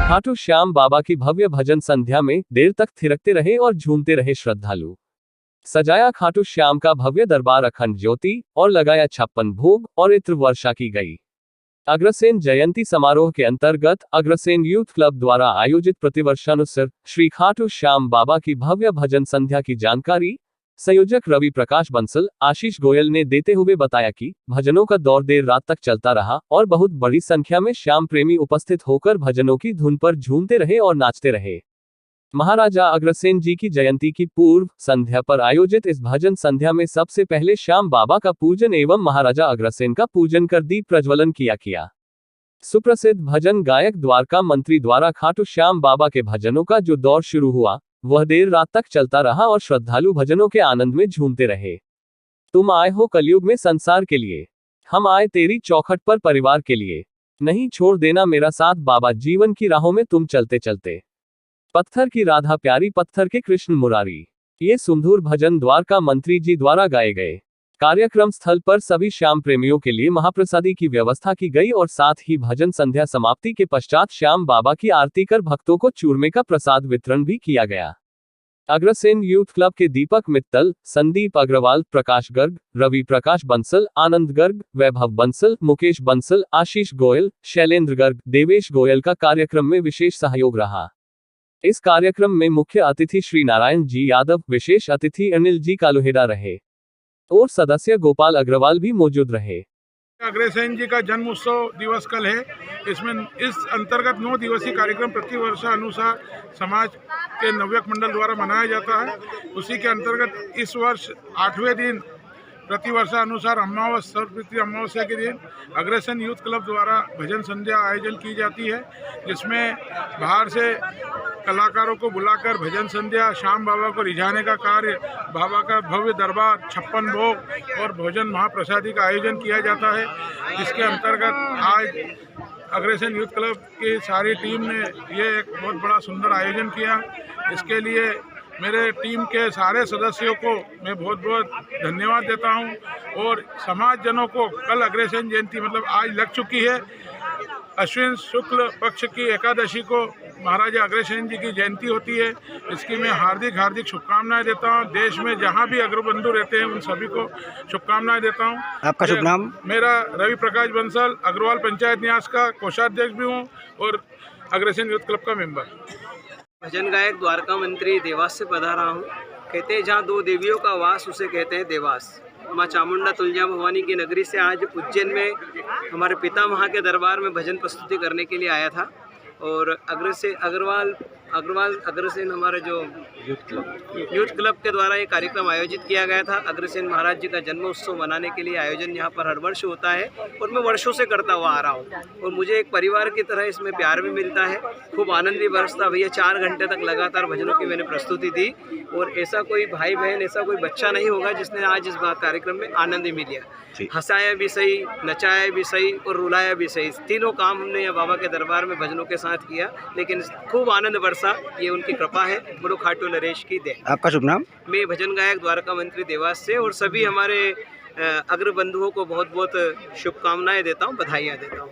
खाटू श्याम बाबा की भव्य भजन संध्या में देर तक थिरकते रहे और झूमते रहे श्रद्धालु। सजाया खाटू श्याम का भव्य दरबार अखंड ज्योति और लगाया 56 भोग और इत्र वर्षा की गई। अग्रसेन जयंती समारोह के अंतर्गत अग्रसेन यूथ क्लब द्वारा आयोजित प्रतिवर्षानुसार श्री खाटू श्याम बाबा की भव्य भजन संध्या की जानकारी संयोजक रवि प्रकाश बंसल आशीष गोयल ने देते हुए बताया कि भजनों का दौर देर रात तक चलता रहा और बहुत बड़ी संख्या में श्याम प्रेमी उपस्थित होकर भजनों की धुन पर झूमते रहे और नाचते रहे। महाराजा अग्रसेन जी की जयंती की पूर्व संध्या पर आयोजित इस भजन संध्या में सबसे पहले श्याम बाबा का पूजन एवं महाराजा अग्रसेन का पूजन कर दीप प्रज्वलन किया। सुप्रसिद्ध भजन गायक द्वारका मंत्री द्वारा खाटू श्याम बाबा के भजनों का जो दौर शुरू हुआ वह देर रात तक चलता रहा और श्रद्धालु भजनों के आनंद में झूमते रहे। तुम आए हो कलयुग में संसार के लिए, हम आए तेरी चौखट पर परिवार के लिए, नहीं छोड़ देना मेरा साथ बाबा, जीवन की राहों में तुम चलते चलते, पत्थर की राधा प्यारी पत्थर के कृष्ण मुरारी। ये सुमधुर भजन द्वारका मंत्री जी द्वारा गाए गए। कार्यक्रम स्थल पर सभी श्याम प्रेमियों के लिए महाप्रसादी की व्यवस्था की गई और साथ ही भजन संध्या समाप्ति के पश्चात श्याम बाबा की आरती कर भक्तों को चूरमे का प्रसाद वितरण भी किया गया। अग्रसेन यूथ क्लब के दीपक मित्तल, संदीप अग्रवाल, प्रकाश गर्ग, रवि प्रकाश बंसल, आनंद गर्ग, वैभव बंसल, मुकेश बंसल, आशीष गोयल, शैलेंद्र गर्ग, देवेश गोयल का कार्यक्रम में विशेष सहयोग रहा। इस कार्यक्रम में मुख्य अतिथि श्री नारायण जी यादव, विशेष अतिथि अनिल जी कालुहेड़ा रहे और सदस्य गोपाल अग्रवाल भी मौजूद रहे। अग्रसेन जी का जन्म उत्सव दिवस कल है। इसमें इस अंतर्गत 9 दिवसीय कार्यक्रम प्रतिवर्ष अनुसार समाज के नवयुवक मंडल द्वारा मनाया जाता है। उसी के अंतर्गत इस वर्ष 8वें दिन प्रतिवर्षानुसार सर्वपितृ अमावस्या के दिन अग्रसेन यूथ क्लब द्वारा भजन संध्या आयोजन की जाती है, जिसमें बाहर से कलाकारों को बुलाकर भजन संध्या श्याम बाबा को रिझाने का कार्य, बाबा का भव्य दरबार, 56 भोग और भोजन महाप्रसादी का आयोजन किया जाता है। जिसके अंतर्गत आज अग्रसेन यूथ क्लब की सारी टीम ने ये एक बहुत बड़ा सुंदर आयोजन किया। इसके लिए मेरे टीम के सारे सदस्यों को मैं बहुत बहुत धन्यवाद देता हूं और समाजजनों को कल अग्रसेन जयंती मतलब आज लग चुकी है। अश्विन शुक्ल पक्ष की एकादशी को महाराजा अग्रसेन जी की जयंती होती है। इसकी मैं हार्दिक शुभकामनाएं देता हूं। देश में जहां भी अग्रबंधु रहते हैं उन सभी को शुभकामनाएं देता हूं। आपका शुभ नाम? मेरा रवि प्रकाश बंसल, अग्रवाल पंचायत न्यास का कोषाध्यक्ष भी हूं और अग्रसेन यूथ क्लब का मेंबर। भजन गायक द्वारका मंत्री देवास से पधारा हूँ। कहते हैं जहाँ 2 देवियों का वास उसे कहते हैं देवास। माँ चामुंडा तुलजा भवानी की नगरी से आज उज्जैन में हमारे पितामह के दरबार में भजन प्रस्तुति करने के लिए आया था और अग्रसेन हमारे जो यूथ क्लब के द्वारा ये कार्यक्रम आयोजित किया गया था। अग्रसेन महाराज जी का जन्मोत्सव मनाने के लिए आयोजन यहाँ पर हर वर्ष होता है और मैं वर्षों से करता हुआ आ रहा हूँ और मुझे एक परिवार की तरह इसमें प्यार भी मिलता है, खूब आनंद भी बरसता। भैया 4 घंटे तक लगातार भजनों की मैंने प्रस्तुति दी और ऐसा कोई भाई बहन, ऐसा कोई बच्चा नहीं होगा जिसने आज इस कार्यक्रम में आनंद ही मिला। हंसाया भी सही, नचाया भी सही और रुलाया भी सही। तीनों काम हमने यहाँ बाबा के दरबार में भजनों के साथ किया, लेकिन खूब आनंद बरसा। ये उनकी कृपा है, गुरु खाटू नरेश की देन। आपका शुभ नाम? मैं भजन गायक द्वारका मंत्री देवास से और सभी हमारे अग्रबंधुओं को बहुत बहुत शुभकामनाएं देता हूँ, बधाइयाँ देता हूँ।